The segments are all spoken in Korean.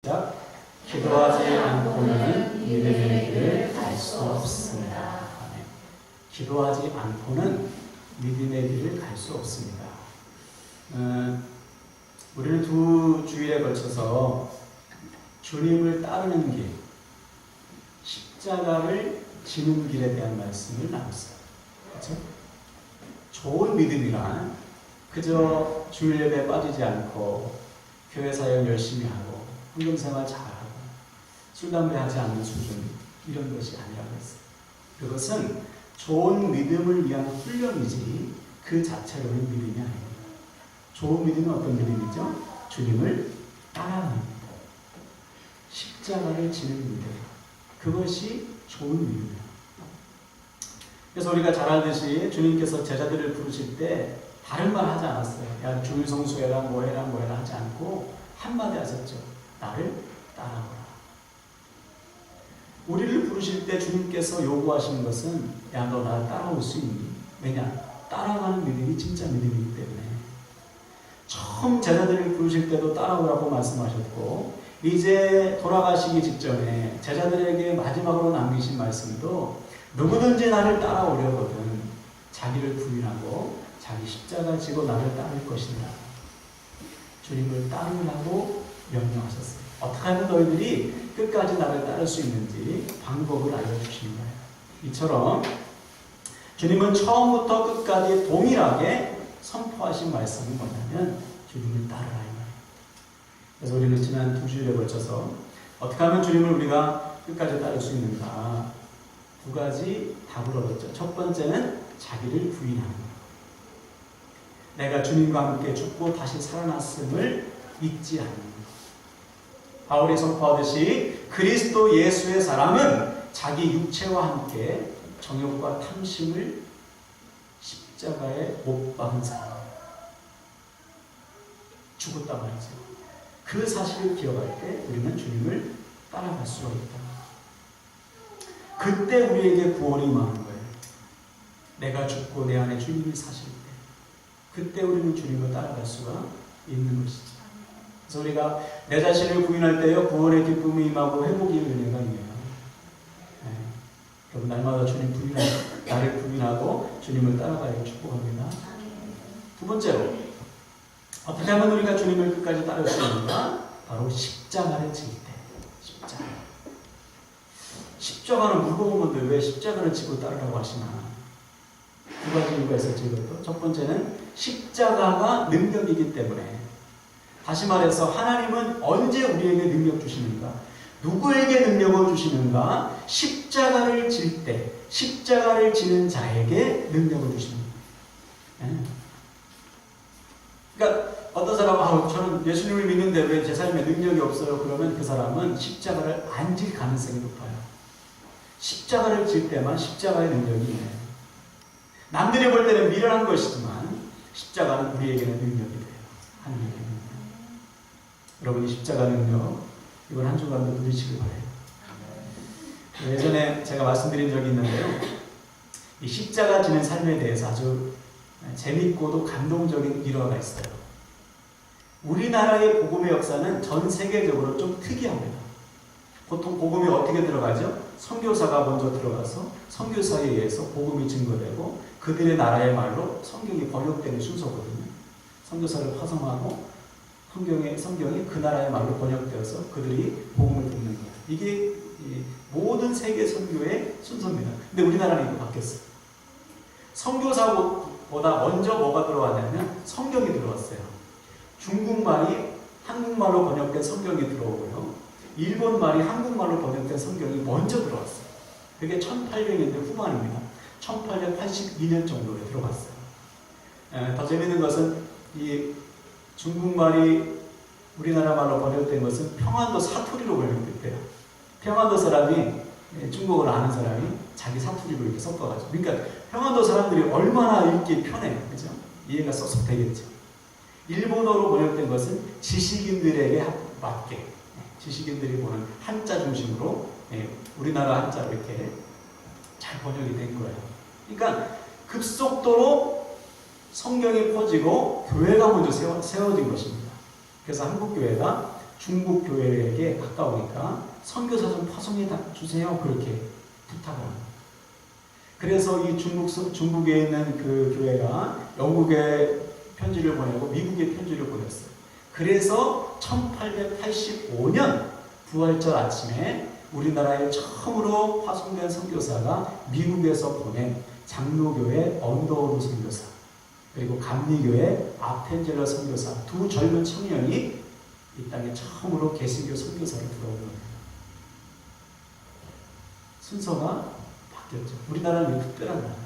기도하지 않고는 믿음의 길을 갈 수 없습니다. 기도하지 않고는 믿음의 길을 갈 수 없습니다. 우리는 두 주일에 걸쳐서 주님을 따르는 길, 십자가를 지는 길에 대한 말씀을 나눴어요. 그렇죠? 좋은 믿음이란 그저 주일 예배에 빠지지 않고 교회 사역 열심히 하고 헌금생활 잘하고 술 담배 하지 않는 수준, 이런 것이 아니라고 했어요. 그것은 좋은 믿음을 위한 훈련이지 그 자체로는 믿음이 아닙니다. 좋은 믿음은 어떤 믿음이죠? 주님을 따라가는 믿음, 십자가를 지는 믿음, 그것이 좋은 믿음이에요. 그래서 우리가 잘 알듯이 주님께서 제자들을 부르실 때 다른 말 하지 않았어요. 야, 주일 성수해라, 뭐해라, 뭐해라 하지 않고 한마디 하셨죠. 나를 따라오라. 우리를 부르실 때 주님께서 요구하시는 것은 야, 너 나를 따라올 수 있니? 왜냐? 따라가는 믿음이 진짜 믿음이기 때문에. 처음 제자들을 부르실 때도 따라오라고 말씀하셨고, 이제 돌아가시기 직전에 제자들에게 마지막으로 남기신 말씀도 누구든지 나를 따라오려거든 자기를 부인하고 자기 십자가 지고 나를 따를 것이다. 주님을 따르라고 명령하셨어요. 어떻게 하면 너희들이 끝까지 나를 따를 수 있는지 방법을 알려주시는 거예요. 이처럼 주님은 처음부터 끝까지 동일하게 선포하신 말씀이 뭐냐면 주님을 따르라 이 말이에요. 그래서 우리는 지난 두 주일에 걸쳐서 어떻게 하면 주님을 우리가 끝까지 따를 수 있는가, 두 가지 답을 얻었죠. 첫 번째는 자기를 부인하는 것. 내가 주님과 함께 죽고 다시 살아났음을 잊지 않는 것. 바울이 선포하듯이 그리스도 예수의 사람은 자기 육체와 함께 정욕과 탐심을 십자가에 못 박은 사람. 죽었다 말이죠. 그 사실을 기억할 때 우리는 주님을 따라갈 수가 있다. 그때 우리에게 구원이 임하는 거예요. 내가 죽고 내 안에 주님이 사실 때, 그때 우리는 주님을 따라갈 수가 있는 것이죠. 그래서 우리가 내 자신을 부인할 때요, 구원의 기쁨이 임하고 회복의 은혜가 임해요. 여러분 날마다 주님 나를 부인하고 주님을 따라가기를 축복합니다. 두 번째로 어떻게 하면 우리가 주님을 끝까지 따를 수 있는가? 바로 십자가를 질 때. 십자가는 무거운 건데 왜 십자가를 지고 따르라고 하시나? 두 가지 이유가 있었죠. 이것도. 첫 번째는 십자가가 능력이기 때문에. 다시 말해서 하나님은 언제 우리에게 능력 주시는가? 누구에게 능력을 주시는가? 십자가를 질 때, 십자가를 지는 자에게 능력을 주십니다. 그러니까 어떤 사람은 저는 예수님을 믿는데 왜 제 삶에 능력이 없어요? 그러면 그 사람은 십자가를 안 질 가능성이 높아요. 십자가를 질 때만 십자가의 능력이 있네요. 남들이 볼 때는 미련한 것이지만 십자가는 우리에게는 능력이 돼요. 하나님에게 능력. 여러분이 십자가 능력 이번 한 주간도 누리시길 바래요. 예전에 제가 말씀드린 적이 있는데요. 이 십자가 지는 삶에 대해서 아주 재밌고도 감동적인 일화가 있어요. 우리나라의 복음의 역사는 전 세계적으로 좀 특이합니다. 보통 복음이 어떻게 들어가죠? 선교사가 먼저 들어가서 선교사에 의해서 복음이 증거되고 그들의 나라의 말로 성경이 번역되는 순서거든요. 선교사를 파송하고 성경이 그 나라의 말로 번역되어서 그들이 복음을 듣는 거예요. 이게 모든 세계 선교의 순서입니다. 근데 우리나라는 이거 바뀌었어요. 선교사보다 먼저 뭐가 들어왔냐면 성경이 들어왔어요. 중국말이 한국말로 번역된 성경이 들어오고요. 일본말이 한국말로 번역된 성경이 먼저 들어왔어요. 그게 1800년대 후반입니다. 1882년 정도에 들어갔어요. 더 재밌는 것은 이 중국말이 우리나라 말로 번역된 것은 평안도 사투리로 번역됐대요. 평안도 사람이, 중국어를 아는 사람이 자기 사투리로 이렇게 섞어가지고. 그러니까 평안도 사람들이 얼마나 읽기 편해요. 그죠? 이해가 쏙쏙 되겠죠. 일본어로 번역된 것은 지식인들에게 맞게, 지식인들이 보는 한자 중심으로 우리나라 한자로 이렇게 잘 번역이 된 거예요. 그러니까 급속도로 성경이 퍼지고 교회가 먼저 세워진 것입니다. 그래서 한국교회가 중국 교회에게 가까우니까 선교사 좀 파송해 주세요. 그렇게 부탁을 합니다. 그래서 이 중국에 있는 그 교회가 영국에 편지를 보내고 미국에 편지를 보냈어요. 그래서 1885년 부활절 아침에 우리나라에 처음으로 파송된 선교사가 미국에서 보낸 장로교회 언더우드 선교사, 그리고 감리교회 아펜젤러 선교사, 두 젊은 청년이 이 땅에 처음으로 개신교 선교사로 들어온 거예요. 순서가 바뀌었죠. 우리나라는 특별한 나라예요.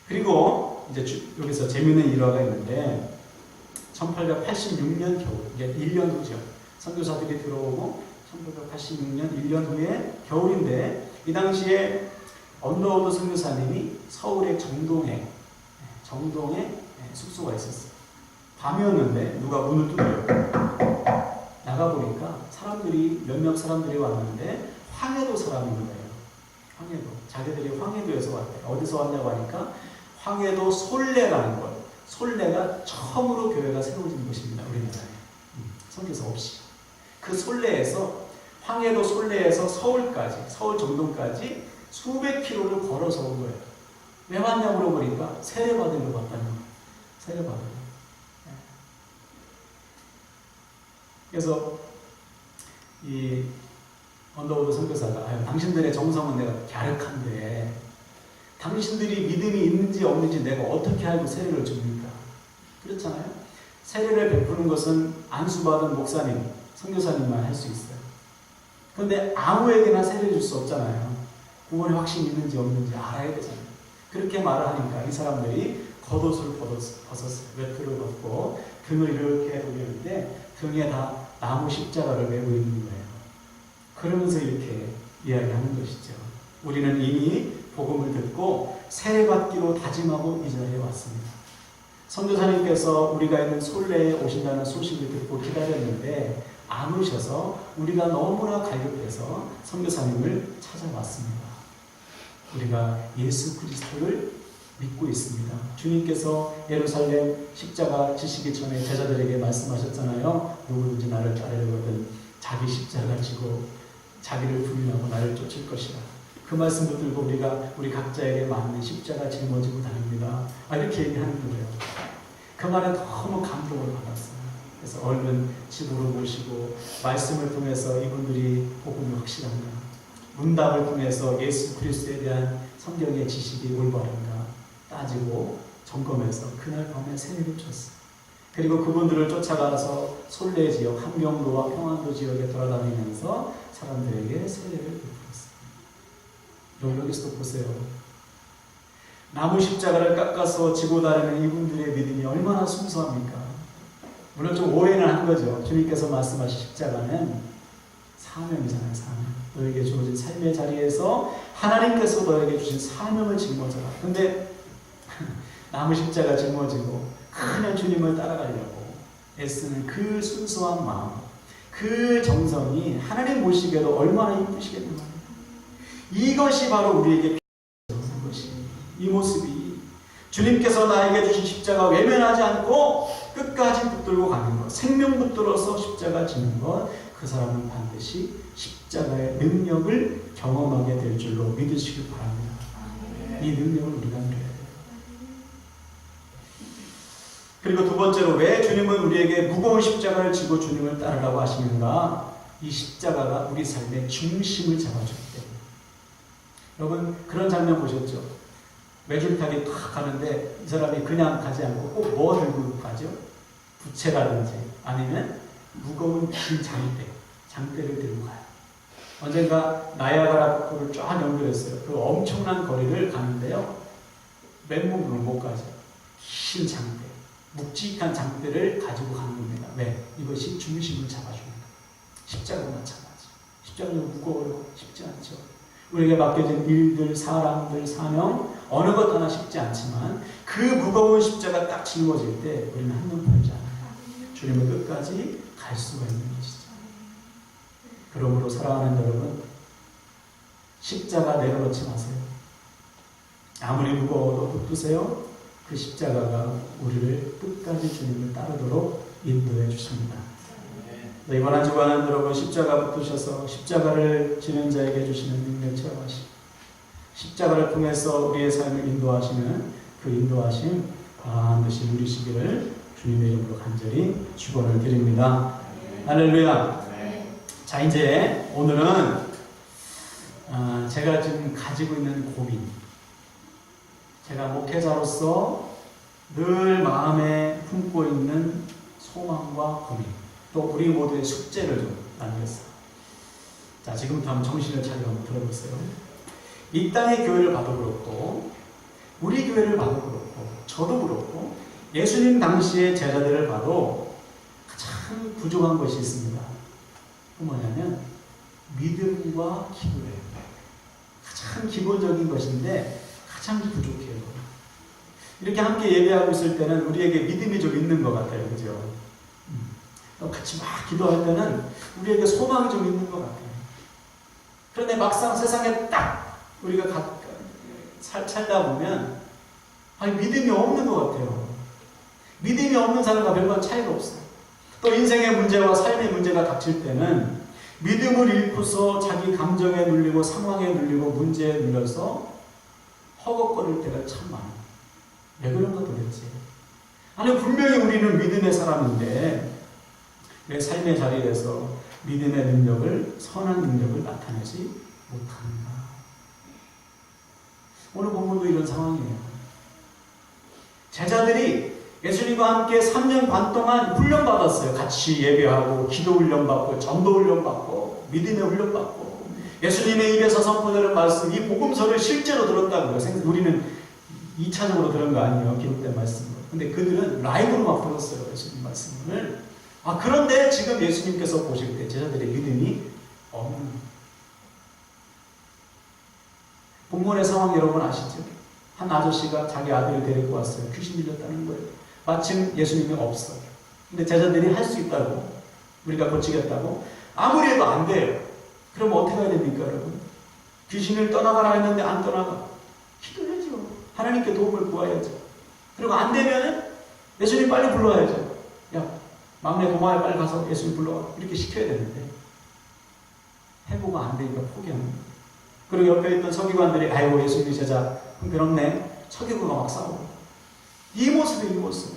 그리고 이제 여기서 재미있는 일화가 있는데 1886년 겨울, 이게 1년 후죠. 선교사들이 들어오고 1886년 1년 후에 겨울인데 이 당시에 언더우드 선교사님이 서울의 정동에 숙소가 있었어요. 밤이었는데 누가 문을 두드려요. 나가보니까 몇몇 사람들이 왔는데 황해도 사람인 거예요. 황해도. 자기들이 황해도에서 왔대요. 어디서 왔냐고 하니까 황해도 솔레라는 것. 솔레가 처음으로 교회가 세워진 곳입니다. 우리나라에. 선교사 없이. 그 솔레에서 황해도 솔레에서 서울 정동까지 수백 킬로를 걸어서 온 거예요. 왜 왔냐고 물어보니까 세례받으러 왔다는 거예요. 세례받으러. 그래서 이 언더우드 선교사가 당신들의 정성은 내가 갸륵한데 당신들이 믿음이 있는지 없는지 내가 어떻게 알고 세례를 줍니까? 그렇잖아요. 세례를 베푸는 것은 안수받은 목사님, 선교사님만 할 수 있어요. 그런데 아무에게나 세례를 줄 수 없잖아요. 구원의 확신이 있는지 없는지 알아야 되잖아요. 그렇게 말을 하니까 이 사람들이 겉옷을 벗었어요. 외투를 벗고 등을 이렇게 돌리는데 등에 다 나무 십자가를 메고 있는 거예요. 그러면서 이렇게 이야기하는 것이죠. 우리는 이미 복음을 듣고 세례받기로 다짐하고 이 자리에 왔습니다. 선교사님께서 우리가 있는 솔레에 오신다는 소식을 듣고 기다렸는데 안 오셔서 우리가 너무나 갈급해서 선교사님을 찾아왔습니다. 우리가 예수 그리스도를 믿고 있습니다. 주님께서 예루살렘 십자가 지시기 전에 제자들에게 말씀하셨잖아요. 누구든지 나를 따르려거든 자기 십자가 지고 자기를 부인하고 나를 쫓을 것이라. 그 말씀 붙들고 우리 각자에게 맞는 십자가 짊어지고 다닙니다. 이렇게 얘기하는 거예요. 그 말에 너무 감동을 받았어요. 그래서 얼른 집으로 모시고 말씀을 통해서 이분들이 복음이 확실한가, 문답을 통해서 예수 그리스도에 대한 성경의 지식이 올바른가 따지고 점검해서 그날 밤에 세례를 줬어요. 그리고 그분들을 쫓아가서 솔레 지역, 함경도와 평안도 지역에 돌아다니면서 사람들에게 세례를 베풀었어요. 여기서도 보세요. 나무 십자가를 깎아서 지고 다니는 이분들의 믿음이 얼마나 순수합니까? 물론 좀 오해는 한 거죠. 주님께서 말씀하신 십자가는 사명이잖아요. 사명. 너에게 주어진 삶의 자리에서 하나님께서 너에게 주신 사명을 짊어져라. 근데 나무 십자가 짊어지고 그냥 주님을 따라가려고 애쓰는 그 순수한 마음, 그 정성이 하나님 보시기에도 얼마나 이쁘시겠는가. 이것이 바로 우리에게 필요한 것이, 이 모습이 주님께서 나에게 주신 십자가 외면하지 않고 끝까지 붙들고 가는 것, 생명 붙들어서 십자가 지는 것, 그 사람은 반드시 십자가의 능력을 경험하게 될 줄로 믿으시길 바랍니다. 이 능력을 우리가 누려야 돼요. 그리고 두 번째로 왜 주님은 우리에게 무거운 십자가를 지고 주님을 따르라고 하시는가? 이 십자가가 우리 삶의 중심을 잡아주기 때문에. 여러분 그런 장면 보셨죠? 매줄타기 탁 가는데 이 사람이 그냥 가지 않고 꼭 뭐 들고 가죠? 부채라든지 아니면 무거운 긴 장대를 들고 가요. 언젠가 나이아가라 폭포를 쫙 연결했어요. 그 엄청난 거리를 가는데요. 맨몸으로 못 가죠. 긴 장대, 묵직한 장대를 가지고 가는 겁니다. 왜? 이것이 중심을 잡아줍니다. 십자가도 마찬가지. 십자가는 무거워요. 쉽지 않죠. 우리에게 맡겨진 일들, 사람들, 사명 어느 것 하나 쉽지 않지만 그 무거운 십자가 딱 짊어질 때 우리는 한눈 팔지 않아요. 주님의 끝까지 갈 수가 있는 것이죠. 그러므로 사랑하는 여러분, 십자가 내려놓지 마세요. 아무리 무거워도 붙드세요. 그 십자가가 우리를 끝까지 주님을 따르도록 인도해 주십니다. 이번 한 주간은 여러분 십자가 붙으셔서 십자가를 지는 자에게 주시는 능력 체험하시고 십자가를 통해서 우리의 삶을 인도하시는 그 인도하심 반드시 누리시기를 주님의 이름으로 간절히 축원을 드립니다. 할렐루야. 자, 이제 오늘은 제가 지금 가지고 있는 고민, 제가 목회자로서 늘 마음에 품고 있는 소망과 고민, 또 우리 모두의 숙제를 좀 나누겠어요. 자, 지금부터 한번 정신을 차리고 한번 들어보세요. 이 땅의 교회를 봐도 그렇고 우리 교회를 봐도 그렇고 저도 그렇고 예수님 당시의 제자들을 봐도 가장 부족한 것이 있습니다. 그 뭐냐면 믿음과 기도예요. 가장 기본적인 것인데 가장 부족해요. 이렇게 함께 예배하고 있을 때는 우리에게 믿음이 좀 있는 것 같아요. 그죠? 같이 막 기도할 때는 우리에게 소망이 좀 있는 것 같아요. 그런데 막상 세상에 딱 우리가 살다 보면 믿음이 없는 것 같아요. 믿음이 없는 사람과 별반 차이가 없어요. 또 인생의 문제와 삶의 문제가 닥칠 때는 믿음을 잃고서 자기 감정에 눌리고 상황에 눌리고 문제에 눌려서 허걱거릴 때가 참 많아요. 왜 그런가 도대체? 아니 분명히 우리는 믿음의 사람인데 내 삶의 자리에서 믿음의 능력을, 선한 능력을 나타내지 못합니다. 오늘 본문도 이런 상황이에요. 제자들이 예수님과 함께 3년 반 동안 훈련받았어요. 같이 예배하고 기도 훈련받고 전도 훈련받고 믿음의 훈련받고 예수님의 입에서 선포되는 말씀, 이 복음서를 실제로 들었다고요. 우리는 2차적으로 들은 거 아니에요. 기록된 말씀으로. 근데 그들은 라이브로 막 들었어요. 예수님 말씀을. 그런데 지금 예수님께서 보실 때 제자들의 믿음이 없는 거예요. 본문의 상황 여러분 아시죠? 한 아저씨가 자기 아들을 데리고 왔어요. 귀신 들렸다는 거예요. 마침 예수님이 없어요. 근데 제자들이 할 수 있다고, 우리가 고치겠다고, 아무리 해도 안 돼요. 그럼 어떻게 해야 됩니까, 여러분? 귀신을 떠나가라 했는데 안 떠나가. 기도해야죠. 하나님께 도움을 구해야죠. 그리고 안 되면 예수님 빨리 불러야죠. 야, 막내 도마에 빨리 가서 예수님 불러와. 이렇게 시켜야 되는데 해보고 안 되니까 포기하는 거예요. 그리고 옆에 있던 서기관들이 아이고 예수님의 제자 형편없네. 서기관과 막 싸우고. 이 모습.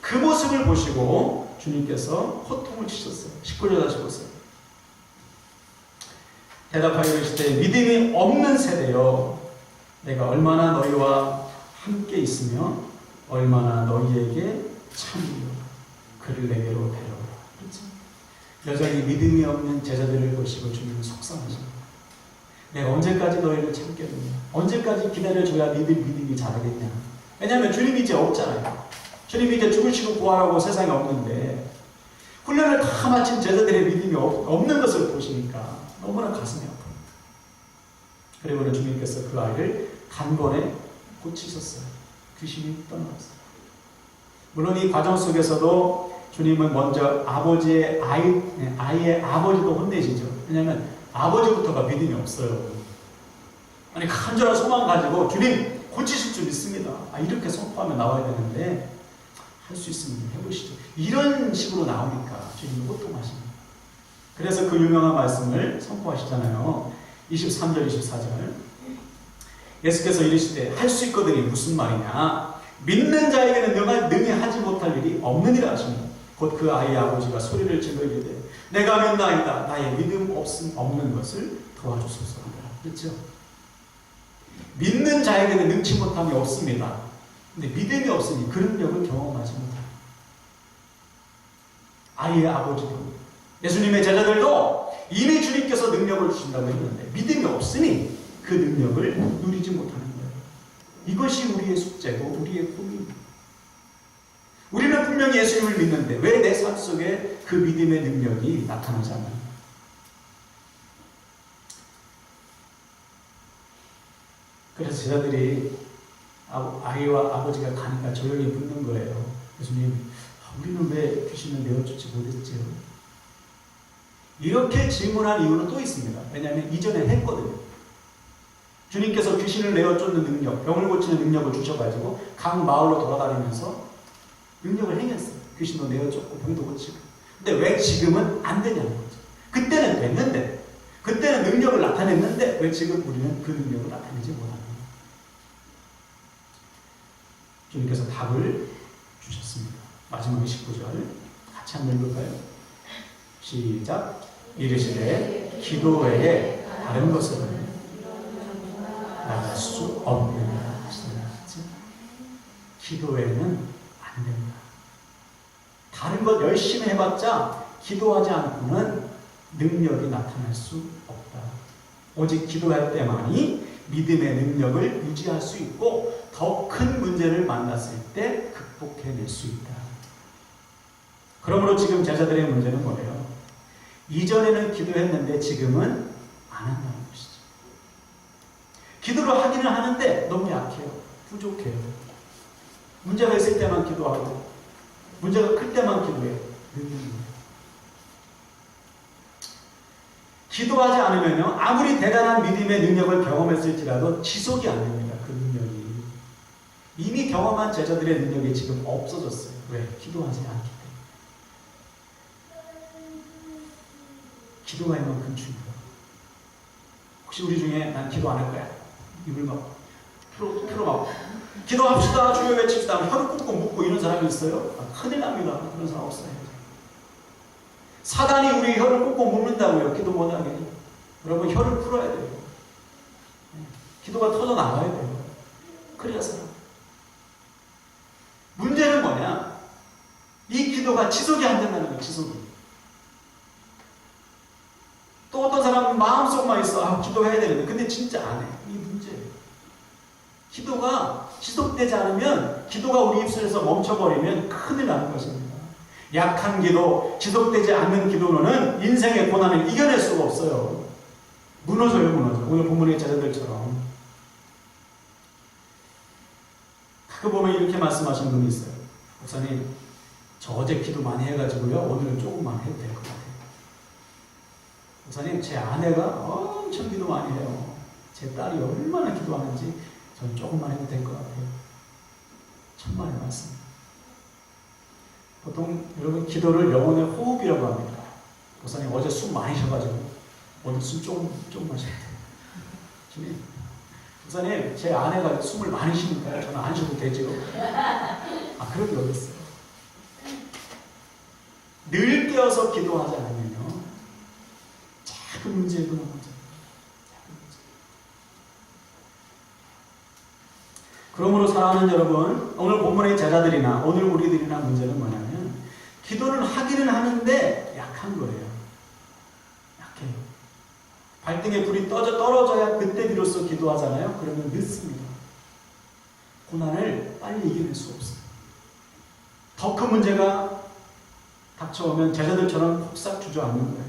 그 모습을 보시고 주님께서 호통을 치셨어요. 19절 다시 보세요. 대답하여 이르시되 믿음이 없는 세대여 내가 얼마나 너희와 함께 있으며 얼마나 너희에게 참으려 그를 내게로 데려오라. 그렇죠? 여전히 믿음이 없는 제자들을 보시고 주님은 속상하십니다. 내가 언제까지 너희를 참겠느냐? 언제까지 기다려줘야 믿음이 자라겠냐? 왜냐하면 주님이 이제 없잖아요. 주님이 이제 죽으시고 부활하고 세상에 없는데 훈련을 다 마친 제자들의 믿음이 없는 것을 보시니까 너무나 가슴이 아파요. 그리고는 주님께서 그 아이를 단번에 고치셨어요. 귀신이 떠나갔어요. 물론 이 과정 속에서도 주님은 먼저 아이의 아버지도 혼내시죠. 왜냐하면 아버지부터가 믿음이 없어요. 아니 간절한 소망 가지고 주님 고치실 줄 믿습니다. 이렇게 선포하면 나와야 되는데 할 수 있으면 해보시죠. 이런 식으로 나오니까 주님은 호통하십니다. 그래서 그 유명한 말씀을 선포하시잖아요. 23절 24절 예수께서 이르시되 할 수 있거든이 무슨 말이냐? 믿는 자에게는 능히 하지 못할 일이 없느니라 하십니다. 곧 그 아이의 아버지가 소리를 질러 이르되 내가 믿나이다. 나의 믿음 없는 것을 도와주소서 하더라. 그렇죠? 믿는 자에게는 능치 못함이 없습니다. 근데 믿음이 없으니 그 능력을 경험하지 못합니다. 아이의 아버지도 예수님의 제자들도 이미 주님께서 능력을 주신다고 했는데 믿음이 없으니 그 능력을 누리지 못하는 거예요. 이것이 우리의 숙제고 우리의 고민입니다. 우리는 분명히 예수님을 믿는데 왜 내 삶 속에 그 믿음의 능력이 나타나지 않나요? 그래서 제자들이 아이와 아버지가 가니까 조용히 묻는 거예요. 예수님, 우리는 왜 귀신을 내어주지 못했지요? 이렇게 질문한 이유는 또 있습니다. 왜냐하면 이전에 했거든요. 주님께서 귀신을 내어쫓는 능력, 병을 고치는 능력을 주셔가지고 각 마을로 돌아다니면서 능력을 행했어요. 귀신도 내어쫓고 병도 고치고. 근데 왜 지금은 안 되냐는 거죠. 그때는 됐는데, 그때는 능력을 나타냈는데 왜 지금 우리는 그 능력을 나타내지 못하는 거예요. 주님께서 답을 주셨습니다. 마지막 19절 같이 한번 읽을까요? 시작. 이르시되 기도 외에 다른 것은 나갈 수 없느니라 하시니라. 기도 외에는 안 된다. 다른 것 열심히 해봤자 기도하지 않고는 능력이 나타날 수 없다. 오직 기도할 때만이 믿음의 능력을 유지할 수 있고 더 큰 문제를 만났을 때 극복해낼 수 있다. 그러므로 지금 제자들의 문제는 뭐예요? 이전에는 기도했는데 지금은 안 한다는 것이죠. 기도를 하기는 하는데 너무 약해요. 부족해요. 문제가 있을 때만 기도하고 문제가 클 때만 기도해요. 기도하지 않으면요, 아무리 대단한 믿음의 능력을 경험했을지라도 지속이 안 됩니다. 그 능력이. 이미 경험한 제자들의 능력이 지금 없어졌어요. 왜? 기도하지 않기 때문에. 기도가 이만큼 중요해요. 혹시 우리 중에 난 기도 안 할 거야. 입을 막 풀어막 기도합시다. 주여 외칩시다. 혀를 꾹꾹 묶고 이런 사람이 있어요? 큰일 납니다. 그런 사람 없어요. 사단이 우리 혀를 꾹꾹 묶는다고요. 기도 못하게. 여러분 혀를 풀어야 돼요. 기도가 터져 나가야 돼요. 그래서 문제는 뭐냐? 이 기도가 지속이 안 된다는 거예요. 지속이. 또 어떤 사람은 마음속만 있어. 기도해야 되는데 근데 진짜 안 해. 이 문제예요. 기도가 지속되지 않으면, 기도가 우리 입술에서 멈춰버리면 큰일 나는 것입니다. 약한 기도, 지속되지 않는 기도로는 인생의 고난을 이겨낼 수가 없어요. 무너져요, 무너져. 오늘 본문의 제자들처럼. 가끔 보면 이렇게 말씀하시는 분이 있어요. 목사님, 저 어제 기도 많이 해가지고요, 오늘은 조금만 해도 될 것 같아요. 목사님, 제 아내가 엄청 기도 많이 해요. 제 딸이 얼마나 기도하는지 전 조금만 해도 될 것 같아요. 천만의 말씀. 보통 여러분 기도를 영혼의 호흡이라고 합니다. 목사님 어제 숨 많이 쉬어가지고 오늘 숨 조금만 쉬어야 돼요. 주님, 목사님 제 아내가 숨을 많이 쉬니까요. 저는 안 쉬어도 되죠. 그런 게 어딨어요. 늘 깨어서 기도하지 않으면요, 작은 문제에도 넘어져요. 그러므로 사랑하는 여러분, 오늘 본문의 제자들이나 오늘 우리들이나 문제는 뭐냐면 기도를 하기는 하는데 약한 거예요. 약해요. 발등에 불이 떨어져야 그때 비로소 기도하잖아요. 그러면 늦습니다. 고난을 빨리 이겨낼 수 없어요. 더 큰 문제가 닥쳐오면 제자들처럼 폭삭 주저앉는 거예요.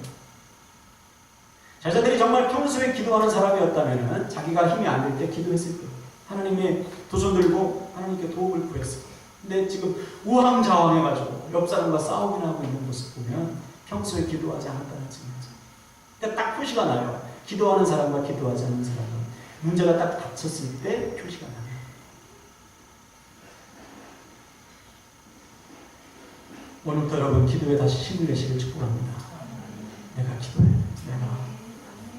제자들이 정말 평소에 기도하는 사람이었다면 자기가 힘이 안 될 때 기도했을 거예요. 하나님의 두 손 들고 하나님께 도움을 구했어요. 근데 지금 우왕좌왕해가지고 옆 사람과 싸우기나 하고 있는 모습 보면 평소에 기도하지 않았다는 증거죠. 그러니까 딱 표시가 나요. 기도하는 사람과 기도하지 않는 사람은 문제가 딱 닥쳤을 때 표시가 나요. 오늘부터 여러분 기도에 다시 힘을 내시길 축복합니다. 내가 기도해.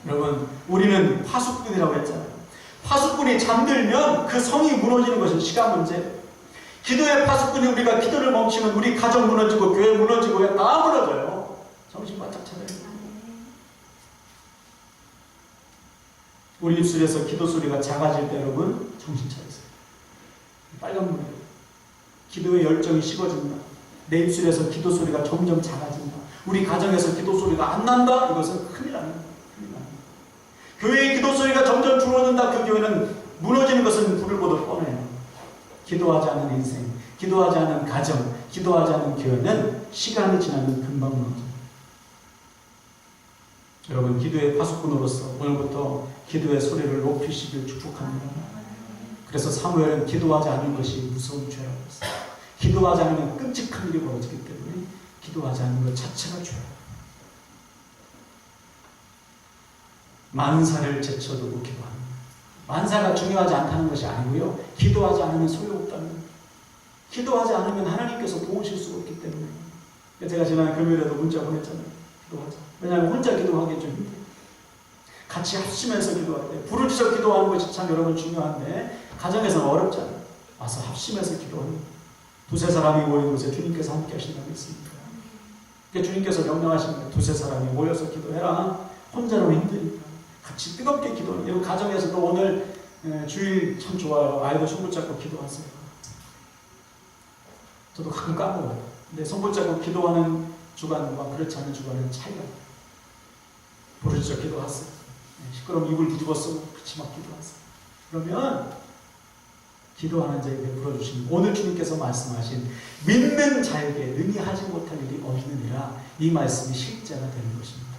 여러분 우리는 파수꾼이라고 했잖아요. 파수꾼이 잠들면 그 성이 무너지는 것은 시간 문제. 기도의 파수꾼이 우리가 기도를 멈추면 우리 가정 무너지고 교회 무너지고 다 무너져요. 정신 바짝 차려요. 우리 입술에서 기도 소리가 작아질 때 여러분 정신 차리세요. 빨간불이에요. 기도의 열정이 식어진다. 내 입술에서 기도 소리가 점점 작아진다. 우리 가정에서 기도 소리가 안 난다. 이것은 큰일 납니다. 교회의 기도 소리가 점점 줄어든다. 그 교회는 무너지는 것은 불을 보듯 뻔해요. 기도하지 않는 인생, 기도하지 않는 가정, 기도하지 않는 교회는 시간이 지나면 금방 무너져요. 여러분 기도의 파수꾼으로서 오늘부터 기도의 소리를 높이시길 축복합니다. 그래서 사무엘은 기도하지 않는 것이 무서운 죄라고 했어요. 기도하지 않으면 끔찍한 일이 벌어지기 때문에 기도하지 않는 것 자체가 죄예요. 만사를 제쳐두고 기도합니다. 만사가 중요하지 않다는 것이 아니고요. 기도하지 않으면 소용없다는 거예요. 기도하지 않으면 하나님께서 도우실 수가 없기 때문에 제가 지난 금요일에도 문자 보냈잖아요. 기도하자. 왜냐하면 혼자 기도하기 좀 힘들어요. 같이 합심해서 기도할 때 부르짖어 기도하는 것이 참 여러분 중요한데 가정에서는 어렵잖아요. 와서 합심해서 기도하는 두세 사람이 모인 곳에 주님께서 함께 하신다고 했습니다. 주님께서 명령하신 거예요. 두세 사람이 모여서 기도해라. 혼자로 힘드니까 같이 뜨겁게 기도하는. 여러분 가정에서도 오늘 주일 참 좋아요. 아이들 손 붙잡고 기도하세요. 저도 가끔 까먹어요. 근데 손 붙잡고 기도하는 주간과 그렇지 않은 주간은 차이가 나요. 부르짖어 기도하세요. 시끄러움 입을 뒤집어 쓰고 그치 막 기도하세요. 그러면 기도하는 자에게 베풀어 주신 오늘 주님께서 말씀하신 믿는 자에게 능히 하지 못할 일이 없느니라, 이 말씀이 실제가 되는 것입니다.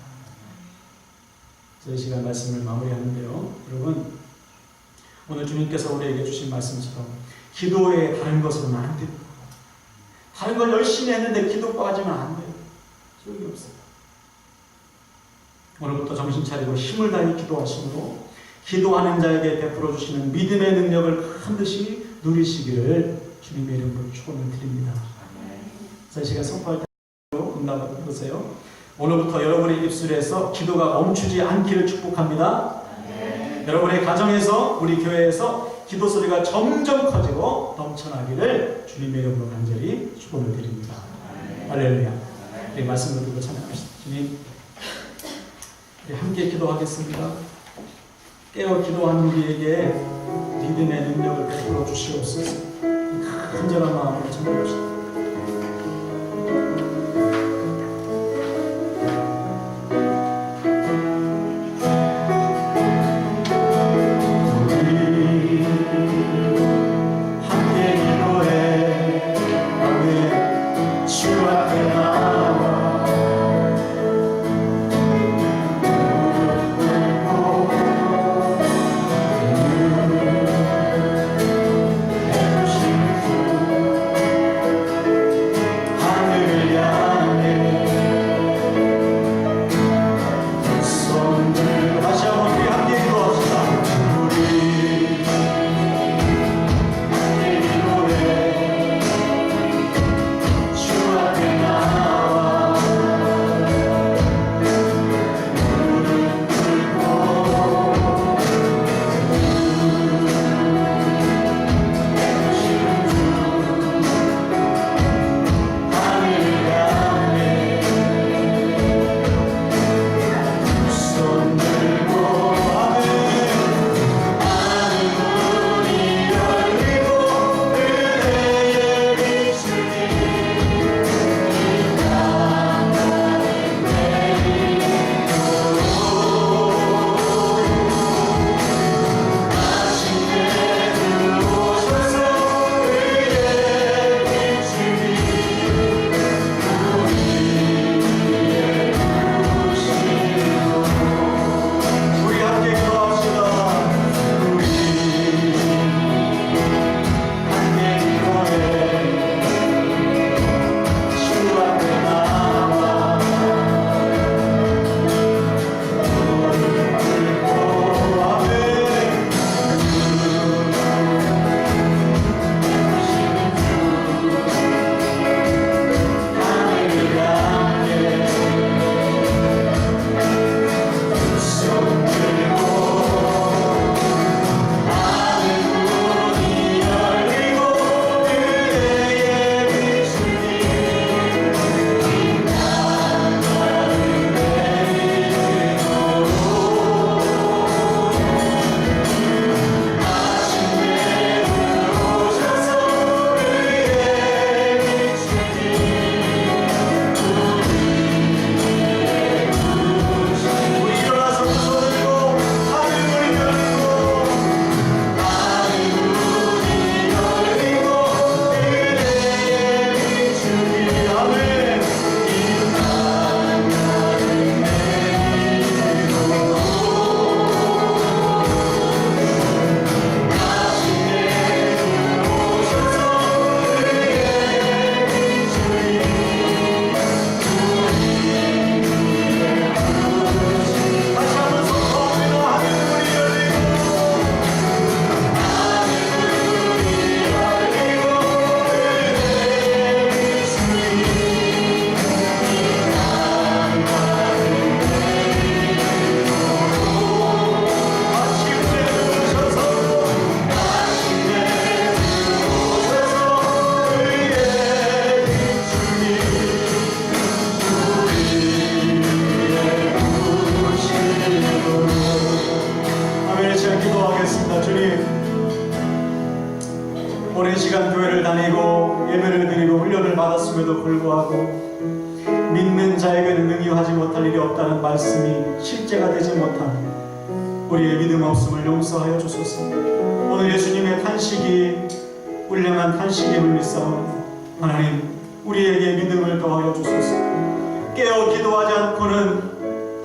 저희 시간 말씀을 마무리하는데요. 여러분 오늘 주님께서 우리에게 주신 말씀처럼 기도에 다른 것으로는 안 됩니다. 다른 걸 열심히 했는데 기도 빠지면 안 돼요. 소용이 없어요. 오늘부터 정신 차리고 힘을 다해 기도하심으로 기도하는 자에게 베풀어 주시는 믿음의 능력을 반드시 누리시기를 주님의 이름으로 축원을 드립니다. 자, 이 시간 선포할 때 응답해 보세요. 오늘부터 여러분의 입술에서 기도가 멈추지 않기를 축복합니다. 여러분의 가정에서, 우리 교회에서 기도 소리가 점점 커지고 넘쳐나기를 주님의 이름으로 간절히 축원을 드립니다. 할렐루야. 우리 말씀을 듣고 찬양합시다. 주님, 우리 함께 기도하겠습니다. 깨어 기도하는 우리에게 믿음의 능력을 베풀어 주시옵소서. 간절한 마음으로 찬양합시다. 다니고 예배를 드리고 훈련을 받았음에도 불구하고 믿는 자에게는 능히하지 못할 일이 없다는 말씀이 실제가 되지 못한 우리의 믿음 없음을 용서하여 주소서. 오늘 예수님의 탄식이 울량한 탄식임을 믿사오니 하나님 우리에게 믿음을 더하여 주소서. 깨어 기도하지 않고는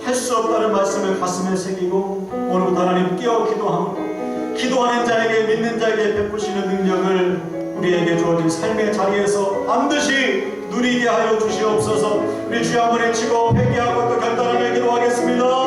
할 수 없다는 말씀을 가슴에 새기고 오늘부터 하나님 깨어 기도함으로 기도하는 자에게 믿는 자에게 베푸시는 능력을 우리에게 주어진 삶의 자리에서 반드시 누리게 하여 주시옵소서. 우리 주여 한번 외치고 회개하고 또 결단하며 기도하겠습니다.